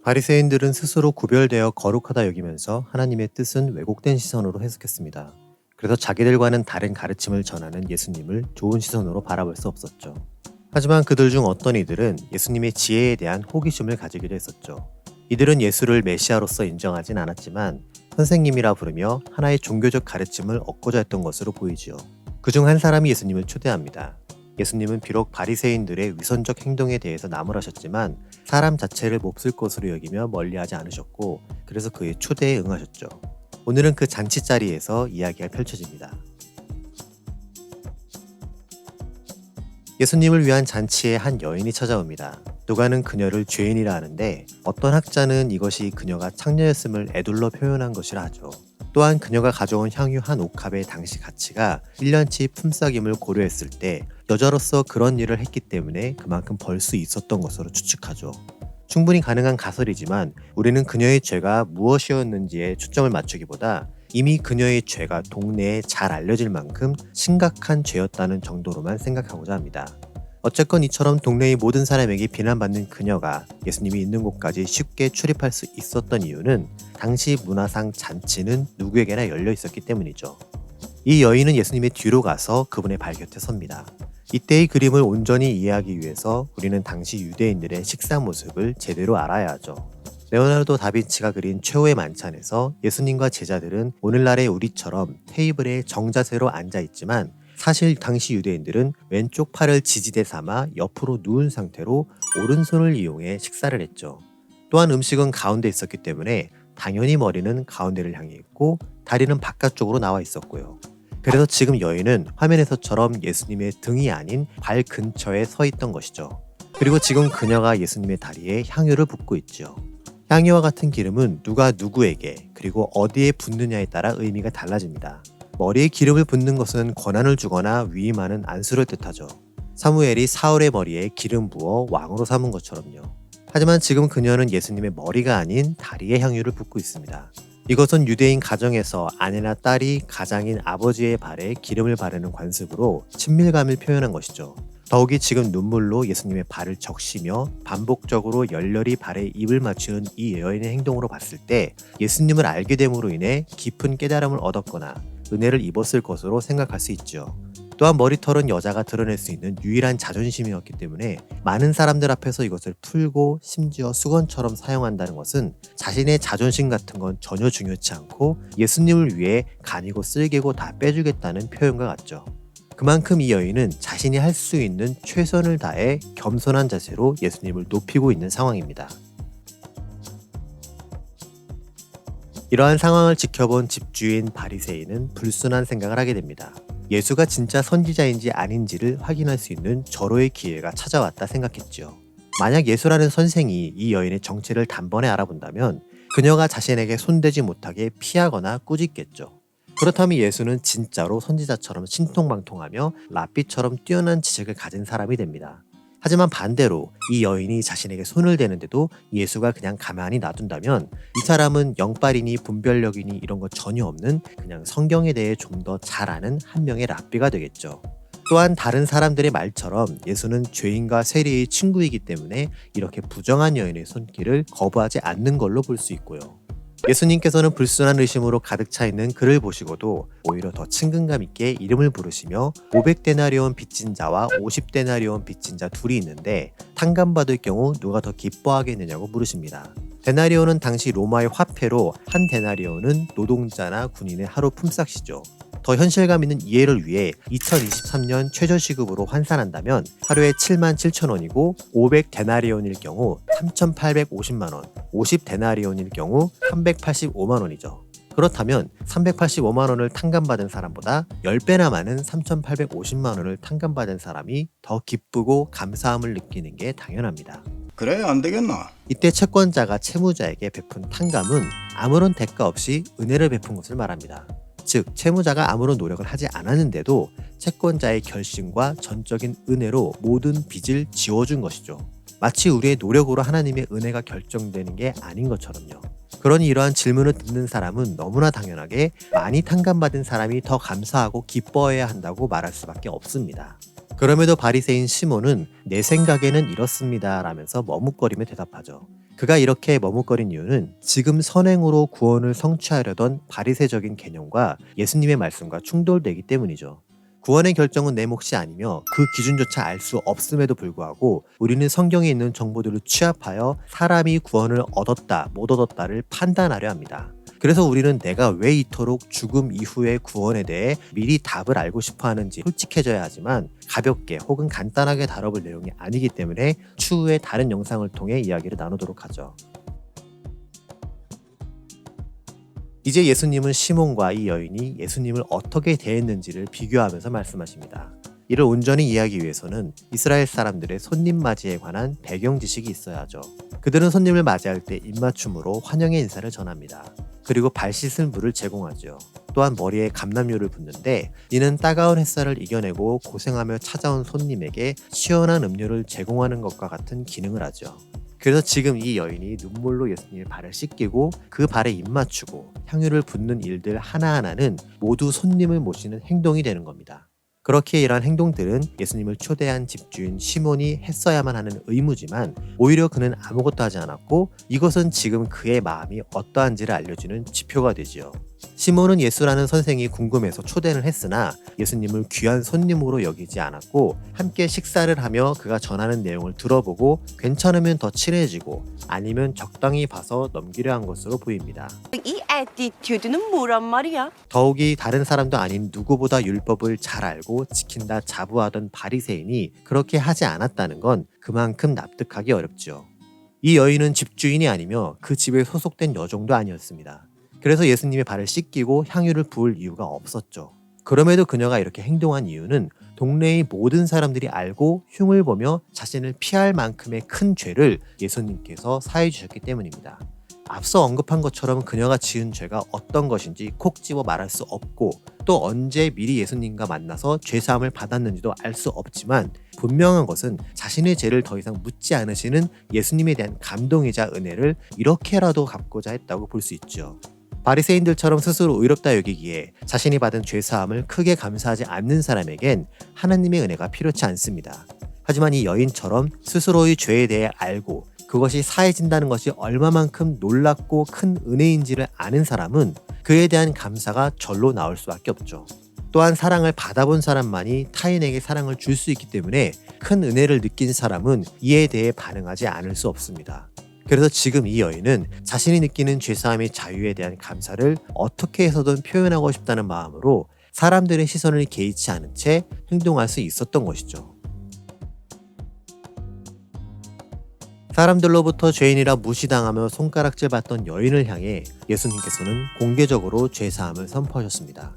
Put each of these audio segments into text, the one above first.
바리새인들은 스스로 구별되어 거룩하다 여기면서 하나님의 뜻은 왜곡된 시선으로 해석했습니다. 그래서 자기들과는 다른 가르침을 전하는 예수님을 좋은 시선으로 바라볼 수 없었죠. 하지만 그들 중 어떤 이들은 예수님의 지혜에 대한 호기심을 가지기도 했었죠. 이들은 예수를 메시아로서 인정하진 않았지만 선생님이라 부르며 하나의 종교적 가르침을 얻고자 했던 것으로 보이지요. 그중 한 사람이 예수님을 초대합니다. 예수님은 비록 바리새인들의 위선적 행동에 대해서 나무라셨지만 사람 자체를 몹쓸 것으로 여기며 멀리하지 않으셨고, 그래서 그의 초대에 응하셨죠. 오늘은 그 잔치 자리에서 이야기가 펼쳐집니다. 예수님을 위한 잔치에 한 여인이 찾아옵니다. 누가는 그녀를 죄인이라 하는데 어떤 학자는 이것이 그녀가 창녀였음을 애둘러 표현한 것이라 하죠. 또한 그녀가 가져온 향유 한 옥합의 당시 가치가 1년치 품삯임을 고려했을 때 여자로서 그런 일을 했기 때문에 그만큼 벌 수 있었던 것으로 추측하죠. 충분히 가능한 가설이지만 우리는 그녀의 죄가 무엇이었는지에 초점을 맞추기보다 이미 그녀의 죄가 동네에 잘 알려질 만큼 심각한 죄였다는 정도로만 생각하고자 합니다. 어쨌건 이처럼 동네의 모든 사람에게 비난받는 그녀가 예수님이 있는 곳까지 쉽게 출입할 수 있었던 이유는 당시 문화상 잔치는 누구에게나 열려 있었기 때문이죠. 이 여인은 예수님의 뒤로 가서 그분의 발 곁에 섭니다. 이때의 그림을 온전히 이해하기 위해서 우리는 당시 유대인들의 식사 모습을 제대로 알아야 하죠. 레오나르도 다빈치가 그린 최후의 만찬에서 예수님과 제자들은 오늘날의 우리처럼 테이블에 정자세로 앉아 있지만 사실 당시 유대인들은 왼쪽 팔을 지지대 삼아 옆으로 누운 상태로 오른손을 이용해 식사를 했죠. 또한 음식은 가운데 있었기 때문에 당연히 머리는 가운데를 향해 있고 다리는 바깥쪽으로 나와 있었고요. 그래서 지금 여인은 화면에서처럼 예수님의 등이 아닌 발 근처에 서 있던 것이죠. 그리고 지금 그녀가 예수님의 다리에 향유를 붓고 있죠. 향유와 같은 기름은 누가 누구에게 그리고 어디에 붓느냐에 따라 의미가 달라집니다. 머리에 기름을 붓는 것은 권한을 주거나 위임하는 안수를 뜻하죠. 사무엘이 사울의 머리에 기름 부어 왕으로 삼은 것처럼요. 하지만 지금 그녀는 예수님의 머리가 아닌 다리에 향유를 붓고 있습니다. 이것은 유대인 가정에서 아내나 딸이 가장인 아버지의 발에 기름을 바르는 관습으로 친밀감을 표현한 것이죠. 더욱이 지금 눈물로 예수님의 발을 적시며 반복적으로 열렬히 발에 입을 맞추는 이 여인의 행동으로 봤을 때 예수님을 알게 됨으로 인해 깊은 깨달음을 얻었거나 은혜를 입었을 것으로 생각할 수 있죠. 또한 머리털은 여자가 드러낼 수 있는 유일한 자존심이었기 때문에 많은 사람들 앞에서 이것을 풀고 심지어 수건처럼 사용한다는 것은 자신의 자존심 같은 건 전혀 중요치 않고 예수님을 위해 간이고 쓸개고 다 빼주겠다는 표현과 같죠. 그만큼 이 여인은 자신이 할 수 있는 최선을 다해 겸손한 자세로 예수님을 높이고 있는 상황입니다. 이러한 상황을 지켜본 집주인 바리새인은 불순한 생각을 하게 됩니다. 예수가 진짜 선지자인지 아닌지를 확인할 수 있는 절호의 기회가 찾아왔다 생각했지요. 만약 예수라는 선생이 이 여인의 정체를 단번에 알아본다면 그녀가 자신에게 손대지 못하게 피하거나 꾸짖겠죠. 그렇다면 예수는 진짜로 선지자처럼 신통방통하며 랍비처럼 뛰어난 지식을 가진 사람이 됩니다. 하지만 반대로 이 여인이 자신에게 손을 대는데도 예수가 그냥 가만히 놔둔다면 이 사람은 영빨이니 분별력이니 이런 거 전혀 없는 그냥 성경에 대해 좀 더 잘 아는 한 명의 랍비가 되겠죠. 또한 다른 사람들의 말처럼 예수는 죄인과 세리의 친구이기 때문에 이렇게 부정한 여인의 손길을 거부하지 않는 걸로 볼 수 있고요. 예수님께서는 불순한 의심으로 가득 차 있는 그를 보시고도 오히려 더 친근감 있게 이름을 부르시며 500데나리온 빚진 자와 50데나리온 빚진 자 둘이 있는데 탕감받을 경우 누가 더 기뻐하겠느냐고 물으십니다. 데나리온은 당시 로마의 화폐로 한 데나리온은 노동자나 군인의 하루 품삯이죠. 더 현실감 있는 이해를 위해 2023년 최저시급으로 환산한다면 하루에 77,000원이고 500데나리온일 경우 3,850만원, 50데나리온일 경우 385만원이죠. 그렇다면 385만원을 탕감받은 사람보다 10배나 많은 3,850만원을 탕감받은 사람이 더 기쁘고 감사함을 느끼는 게 당연합니다. 그래 안 되겠나? 이때 채권자가 채무자에게 베푼 탕감은 아무런 대가 없이 은혜를 베푼 것을 말합니다. 즉 채무자가 아무런 노력을 하지 않았는데도 채권자의 결심과 전적인 은혜로 모든 빚을 지워준 것이죠. 마치 우리의 노력으로 하나님의 은혜가 결정되는 게 아닌 것처럼요. 그러니 이러한 질문을 듣는 사람은 너무나 당연하게 많이 탕감받은 사람이 더 감사하고 기뻐해야 한다고 말할 수밖에 없습니다. 그럼에도 바리새인 시몬은 내 생각에는 이렇습니다 라면서 머뭇거리며 대답하죠. 그가 이렇게 머뭇거린 이유는 지금 선행으로 구원을 성취하려던 바리새적인 개념과 예수님의 말씀과 충돌되기 때문이죠. 구원의 결정은 내 몫이 아니며 그 기준조차 알 수 없음에도 불구하고 우리는 성경에 있는 정보들을 취합하여 사람이 구원을 얻었다 못 얻었다를 판단하려 합니다. 그래서 우리는 내가 왜 이토록 죽음 이후의 구원에 대해 미리 답을 알고 싶어 하는지 솔직해져야 하지만 가볍게 혹은 간단하게 다뤄볼 내용이 아니기 때문에 추후에 다른 영상을 통해 이야기를 나누도록 하죠. 이제 예수님은 시몬과 이 여인이 예수님을 어떻게 대했는지를 비교하면서 말씀하십니다. 이를 온전히 이해하기 위해서는 이스라엘 사람들의 손님 맞이에 관한 배경 지식이 있어야 하죠. 그들은 손님을 맞이할 때 입맞춤으로 환영의 인사를 전합니다. 그리고 발 씻을 물을 제공하죠. 또한 머리에 감람유를 붓는데 이는 따가운 햇살을 이겨내고 고생하며 찾아온 손님에게 시원한 음료를 제공하는 것과 같은 기능을 하죠. 그래서 지금 이 여인이 눈물로 예수님의 발을 씻기고 그 발에 입맞추고 향유를 붓는 일들 하나하나는 모두 손님을 모시는 행동이 되는 겁니다. 그렇게 이러한 행동들은 예수님을 초대한 집주인 시몬이 했어야만 하는 의무지만 오히려 그는 아무것도 하지 않았고 이것은 지금 그의 마음이 어떠한지를 알려주는 지표가 되지요. 시몬은 예수라는 선생이 궁금해서 초대를 했으나 예수님을 귀한 손님으로 여기지 않았고 함께 식사를 하며 그가 전하는 내용을 들어보고 괜찮으면 더 친해지고 아니면 적당히 봐서 넘기려 한 것으로 보입니다. 이 애티튜드는 뭐란 말이야? 더욱이 다른 사람도 아닌 누구보다 율법을 잘 알고 지킨다 자부하던 바리새인이 그렇게 하지 않았다는 건 그만큼 납득하기 어렵죠. 이 여인은 집주인이 아니며 그 집에 소속된 여종도 아니었습니다. 그래서 예수님의 발을 씻기고 향유를 부을 이유가 없었죠. 그럼에도 그녀가 이렇게 행동한 이유는 동네의 모든 사람들이 알고 흉을 보며 자신을 피할 만큼의 큰 죄를 예수님께서 사해 주셨기 때문입니다. 앞서 언급한 것처럼 그녀가 지은 죄가 어떤 것인지 콕 집어 말할 수 없고 또 언제 미리 예수님과 만나서 죄사함을 받았는지도 알 수 없지만 분명한 것은 자신의 죄를 더 이상 묻지 않으시는 예수님에 대한 감동이자 은혜를 이렇게라도 갚고자 했다고 볼 수 있죠. 바리새인들처럼 스스로 의롭다 여기기에 자신이 받은 죄사함을 크게 감사하지 않는 사람에겐 하나님의 은혜가 필요치 않습니다. 하지만 이 여인처럼 스스로의 죄에 대해 알고 그것이 사해진다는 것이 얼마만큼 놀랍고 큰 은혜인지를 아는 사람은 그에 대한 감사가 절로 나올 수밖에 없죠. 또한 사랑을 받아본 사람만이 타인에게 사랑을 줄 수 있기 때문에 큰 은혜를 느낀 사람은 이에 대해 반응하지 않을 수 없습니다. 그래서 지금 이 여인은 자신이 느끼는 죄사함의 자유에 대한 감사를 어떻게 해서든 표현하고 싶다는 마음으로 사람들의 시선을 개의치 않은 채 행동할 수 있었던 것이죠. 사람들로부터 죄인이라 무시당하며 손가락질 받던 여인을 향해 예수님께서는 공개적으로 죄사함을 선포하셨습니다.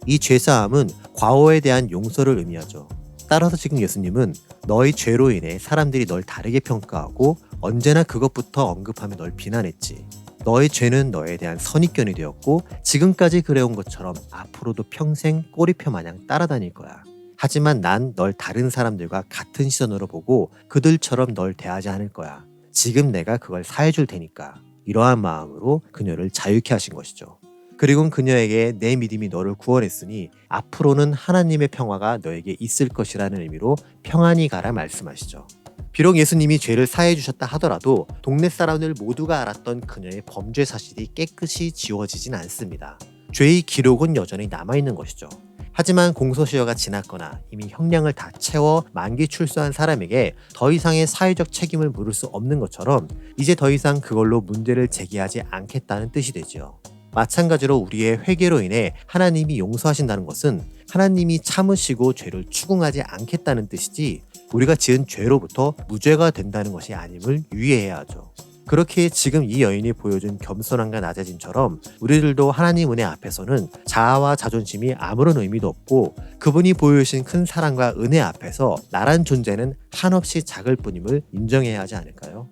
이 죄사함은 과오에 대한 용서를 의미하죠. 따라서 지금 예수님은 너의 죄로 인해 사람들이 널 다르게 평가하고 언제나 그것부터 언급하며 널 비난했지. 너의 죄는 너에 대한 선입견이 되었고 지금까지 그래온 것처럼 앞으로도 평생 꼬리표 마냥 따라다닐 거야. 하지만 난 널 다른 사람들과 같은 시선으로 보고 그들처럼 널 대하지 않을 거야. 지금 내가 그걸 사해줄 테니까. 이러한 마음으로 그녀를 자유케 하신 것이죠. 그리고 그녀에게 내 믿음이 너를 구원했으니 앞으로는 하나님의 평화가 너에게 있을 것이라는 의미로 평안히 가라 말씀하시죠. 비록 예수님이 죄를 사해 주셨다 하더라도 동네 사람들 모두가 알았던 그녀의 범죄 사실이 깨끗이 지워지진 않습니다. 죄의 기록은 여전히 남아있는 것이죠. 하지만 공소시효가 지났거나 이미 형량을 다 채워 만기 출소한 사람에게 더 이상의 사회적 책임을 물을 수 없는 것처럼 이제 더 이상 그걸로 문제를 제기하지 않겠다는 뜻이 되죠. 마찬가지로 우리의 회개로 인해 하나님이 용서하신다는 것은 하나님이 참으시고 죄를 추궁하지 않겠다는 뜻이지 우리가 지은 죄로부터 무죄가 된다는 것이 아님을 유의해야 하죠. 그렇게 지금 이 여인이 보여준 겸손함과 낮아짐처럼 우리들도 하나님 은혜 앞에서는 자아와 자존심이 아무런 의미도 없고 그분이 보여주신 큰 사랑과 은혜 앞에서 나란 존재는 한없이 작을 뿐임을 인정해야 하지 않을까요?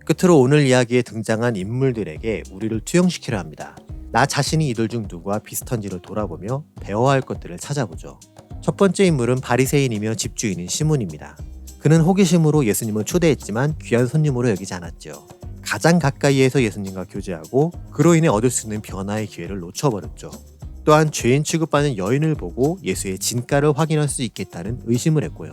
끝으로 오늘 이야기에 등장한 인물들에게 우리를 투영시키려 합니다. 나 자신이 이들 중 누구와 비슷한지를 돌아보며 배워야 할 것들을 찾아보죠. 첫 번째 인물은 바리새인이며 집주인인 시몬입니다. 그는 호기심으로 예수님을 초대했지만 귀한 손님으로 여기지 않았죠. 가장 가까이에서 예수님과 교제하고 그로 인해 얻을 수 있는 변화의 기회를 놓쳐버렸죠. 또한 죄인 취급받는 여인을 보고 예수의 진가를 확인할 수 있겠다는 의심을 했고요.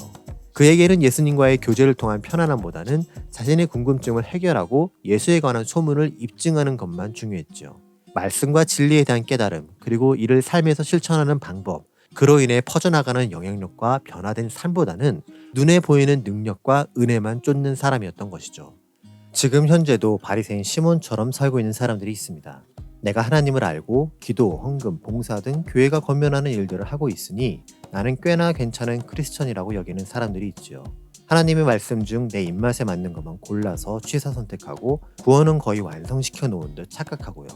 그에게는 예수님과의 교제를 통한 편안함보다는 자신의 궁금증을 해결하고 예수에 관한 소문을 입증하는 것만 중요했죠. 말씀과 진리에 대한 깨달음, 그리고 이를 삶에서 실천하는 방법, 그로 인해 퍼져나가는 영향력과 변화된 삶보다는 눈에 보이는 능력과 은혜만 쫓는 사람이었던 것이죠. 지금 현재도 바리새인 시몬처럼 살고 있는 사람들이 있습니다. 내가 하나님을 알고 기도, 헌금, 봉사 등 교회가 권면하는 일들을 하고 있으니 나는 꽤나 괜찮은 크리스천이라고 여기는 사람들이 있지요. 하나님의 말씀 중 내 입맛에 맞는 것만 골라서 취사 선택하고 구원은 거의 완성시켜 놓은 듯 착각하고요.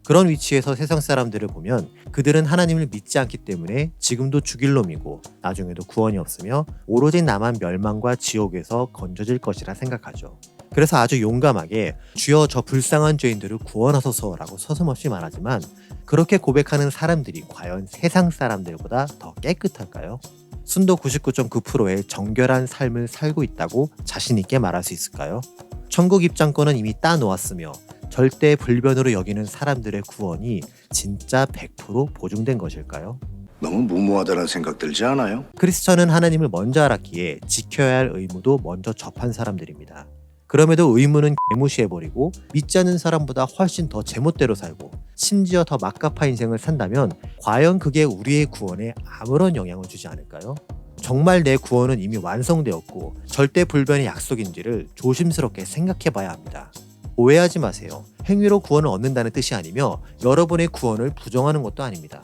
그런 위치에서 세상 사람들을 보면 그들은 하나님을 믿지 않기 때문에 지금도 죽일 놈이고 나중에도 구원이 없으며 오로지 나만 멸망과 지옥에서 건져질 것이라 생각하죠. 그래서 아주 용감하게 주여 저 불쌍한 죄인들을 구원하소서라고 서슴없이 말하지만 그렇게 고백하는 사람들이 과연 세상 사람들보다 더 깨끗할까요? 순도 99.9%의 정결한 삶을 살고 있다고 자신 있게 말할 수 있을까요? 천국 입장권은 이미 따놓았으며 절대 불변으로 여기는 사람들의 구원이 진짜 100% 보증된 것일까요? 너무 무모하다는 생각 들지 않아요? 크리스천은 하나님을 먼저 알았기에 지켜야 할 의무도 먼저 접한 사람들입니다. 그럼에도 의무는 개무시해버리고 믿지 않는 사람보다 훨씬 더 제멋대로 살고 심지어 더 막가파 인생을 산다면 과연 그게 우리의 구원에 아무런 영향을 주지 않을까요? 정말 내 구원은 이미 완성되었고 절대 불변의 약속인지를 조심스럽게 생각해 봐야 합니다. 오해하지 마세요. 행위로 구원을 얻는다는 뜻이 아니며 여러분의 구원을 부정하는 것도 아닙니다.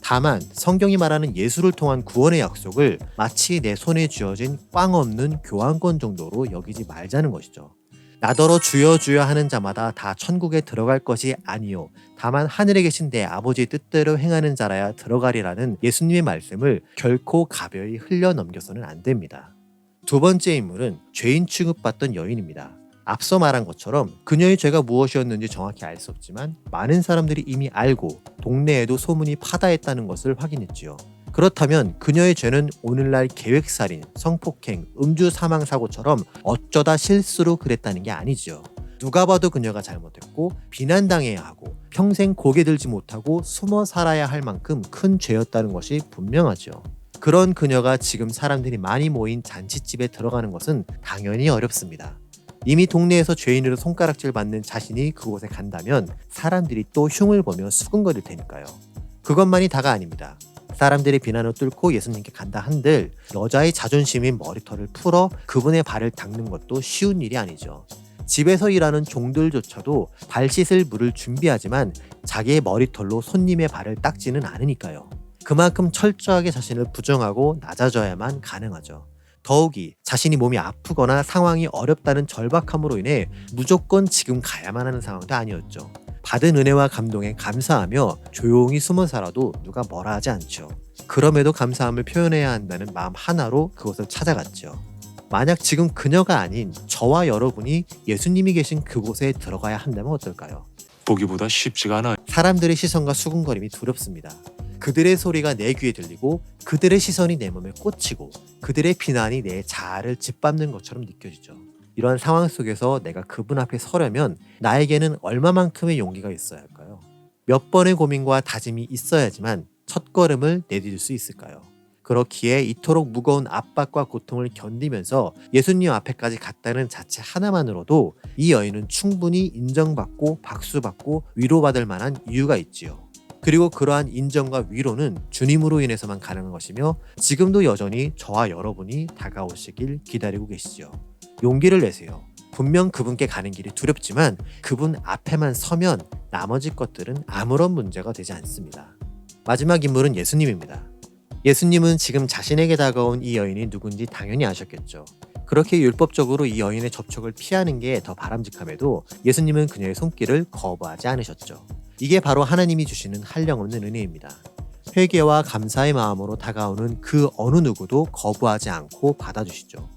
다만 성경이 말하는 예수를 통한 구원의 약속을 마치 내 손에 쥐어진 꽝 없는 교환권 정도로 여기지 말자는 것이죠. 나더러 주여 주여 하는 자마다 다 천국에 들어갈 것이 아니요 다만 하늘에 계신 내 아버지의 뜻대로 행하는 자라야 들어가리라는 예수님의 말씀을 결코 가벼이 흘려 넘겨서는 안 됩니다. 두 번째 인물은 죄인 취급받던 여인입니다. 앞서 말한 것처럼 그녀의 죄가 무엇이었는지 정확히 알 수 없지만 많은 사람들이 이미 알고 동네에도 소문이 파다했다는 것을 확인했지요. 그렇다면 그녀의 죄는 오늘날 계획살인, 성폭행, 음주 사망 사고처럼 어쩌다 실수로 그랬다는 게 아니지요. 누가 봐도 그녀가 잘못했고 비난당해야 하고 평생 고개 들지 못하고 숨어 살아야 할 만큼 큰 죄였다는 것이 분명하죠. 그런 그녀가 지금 사람들이 많이 모인 잔치집에 들어가는 것은 당연히 어렵습니다. 이미 동네에서 죄인으로 손가락질 받는 자신이 그곳에 간다면 사람들이 또 흉을 보며 수근거릴 테니까요. 그것만이 다가 아닙니다. 사람들의 비난을 뚫고 예수님께 간다 한들 여자의 자존심인 머리털을 풀어 그분의 발을 닦는 것도 쉬운 일이 아니죠. 집에서 일하는 종들조차도 발 씻을 물을 준비하지만 자기의 머리털로 손님의 발을 닦지는 않으니까요. 그만큼 철저하게 자신을 부정하고 낮아져야만 가능하죠. 더욱이 자신이 몸이 아프거나 상황이 어렵다는 절박함으로 인해 무조건 지금 가야만 하는 상황도 아니었죠. 받은 은혜와 감동에 감사하며 조용히 숨어 살아도 누가 뭐라 하지 않죠. 그럼에도 감사함을 표현해야 한다는 마음 하나로 그곳을 찾아갔죠. 만약 지금 그녀가 아닌 저와 여러분이 예수님이 계신 그곳에 들어가야 한다면 어떨까요? 보기보다 쉽지가 않아. 사람들의 시선과 수군거림이 두렵습니다. 그들의 소리가 내 귀에 들리고 그들의 시선이 내 몸에 꽂히고 그들의 비난이 내 자아를 짓밟는 것처럼 느껴지죠. 이러한 상황 속에서 내가 그분 앞에 서려면 나에게는 얼마만큼의 용기가 있어야 할까요? 몇 번의 고민과 다짐이 있어야지만 첫걸음을 내디딜 수 있을까요? 그렇기에 이토록 무거운 압박과 고통을 견디면서 예수님 앞에까지 갔다는 자체 하나만으로도 이 여인은 충분히 인정받고 박수받고 위로받을 만한 이유가 있지요. 그리고 그러한 인정과 위로는 주님으로 인해서만 가능한 것이며 지금도 여전히 저와 여러분이 다가오시길 기다리고 계시죠. 용기를 내세요. 분명 그분께 가는 길이 두렵지만 그분 앞에만 서면 나머지 것들은 아무런 문제가 되지 않습니다. 마지막 인물은 예수님입니다. 예수님은 지금 자신에게 다가온 이 여인이 누군지 당연히 아셨겠죠. 그렇게 율법적으로 이 여인의 접촉을 피하는 게 더 바람직함에도 예수님은 그녀의 손길을 거부하지 않으셨죠. 이게 바로 하나님이 주시는 한량없는 은혜입니다. 회개와 감사의 마음으로 다가오는 그 어느 누구도 거부하지 않고 받아주시죠.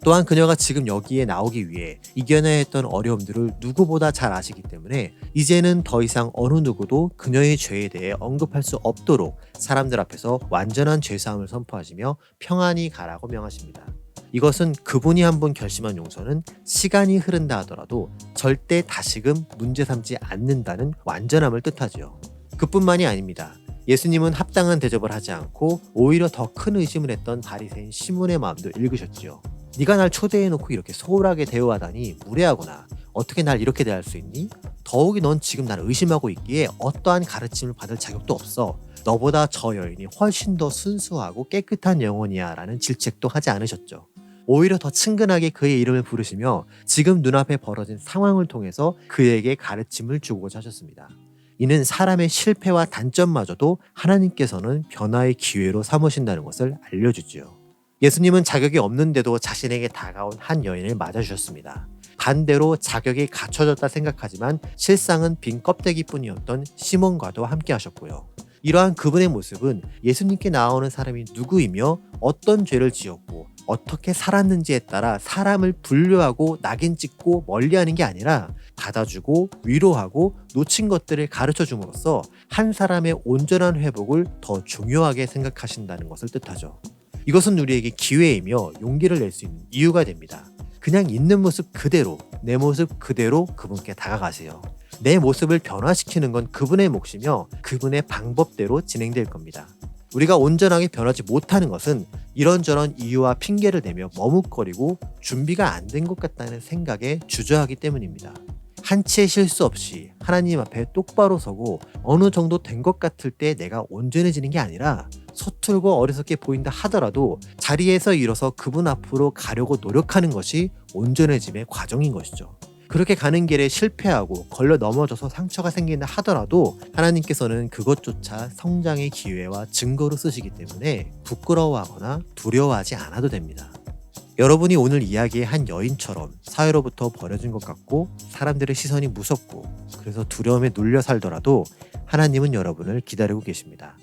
또한 그녀가 지금 여기에 나오기 위해 이겨내야 했던 어려움들을 누구보다 잘 아시기 때문에 이제는 더 이상 어느 누구도 그녀의 죄에 대해 언급할 수 없도록 사람들 앞에서 완전한 죄사함을 선포하시며 평안히 가라고 명하십니다. 이것은 그분이 한 번 결심한 용서는 시간이 흐른다 하더라도 절대 다시금 문제 삼지 않는다는 완전함을 뜻하지요. 그뿐만이 아닙니다. 예수님은 합당한 대접을 하지 않고 오히려 더 큰 의심을 했던 바리새인 시몬의 마음도 읽으셨지요. 네가 날 초대해놓고 이렇게 소홀하게 대우하다니 무례하구나. 어떻게 날 이렇게 대할 수 있니? 더욱이 넌 지금 나를 의심하고 있기에 어떠한 가르침을 받을 자격도 없어. 너보다 저 여인이 훨씬 더 순수하고 깨끗한 영혼이야 라는 질책도 하지 않으셨죠. 오히려 더 친근하게 그의 이름을 부르시며 지금 눈앞에 벌어진 상황을 통해서 그에게 가르침을 주고자 하셨습니다. 이는 사람의 실패와 단점마저도 하나님께서는 변화의 기회로 삼으신다는 것을 알려주지요. 예수님은 자격이 없는데도 자신에게 다가온 한 여인을 맞아주셨습니다. 반대로 자격이 갖춰졌다 생각하지만 실상은 빈 껍데기뿐이었던 시몬과도 함께 하셨고요. 이러한 그분의 모습은 예수님께 나오는 사람이 누구이며 어떤 죄를 지었고 어떻게 살았는지에 따라 사람을 분류하고 낙인 찍고 멀리하는 게 아니라 받아주고 위로하고 놓친 것들을 가르쳐 줌으로써 한 사람의 온전한 회복을 더 중요하게 생각하신다는 것을 뜻하죠. 이것은 우리에게 기회이며 용기를 낼 수 있는 이유가 됩니다. 그냥 있는 모습 그대로, 내 모습 그대로 그분께 다가가세요. 내 모습을 변화시키는 건 그분의 몫이며 그분의 방법대로 진행될 겁니다. 우리가 온전하게 변하지 못하는 것은 이런저런 이유와 핑계를 대며 머뭇거리고 준비가 안 된 것 같다는 생각에 주저하기 때문입니다. 한치의 실수 없이 하나님 앞에 똑바로 서고 어느 정도 된 것 같을 때 내가 온전해지는 게 아니라 서툴고 어리석게 보인다 하더라도 자리에서 일어서 그분 앞으로 가려고 노력하는 것이 온전해짐의 과정인 것이죠. 그렇게 가는 길에 실패하고 걸려 넘어져서 상처가 생긴다 하더라도 하나님께서는 그것조차 성장의 기회와 증거로 쓰시기 때문에 부끄러워하거나 두려워하지 않아도 됩니다. 여러분이 오늘 이야기의 한 여인처럼 사회로부터 버려진 것 같고 사람들의 시선이 무섭고 그래서 두려움에 눌려 살더라도 하나님은 여러분을 기다리고 계십니다.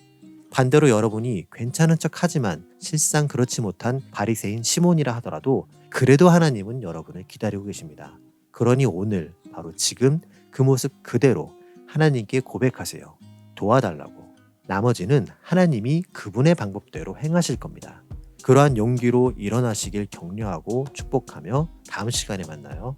반대로 여러분이 괜찮은 척 하지만 실상 그렇지 못한 바리새인 시몬이라 하더라도 그래도 하나님은 여러분을 기다리고 계십니다. 그러니 오늘 바로 지금 그 모습 그대로 하나님께 고백하세요. 도와달라고. 나머지는 하나님이 그분의 방법대로 행하실 겁니다. 그러한 용기로 일어나시길 격려하고 축복하며 다음 시간에 만나요.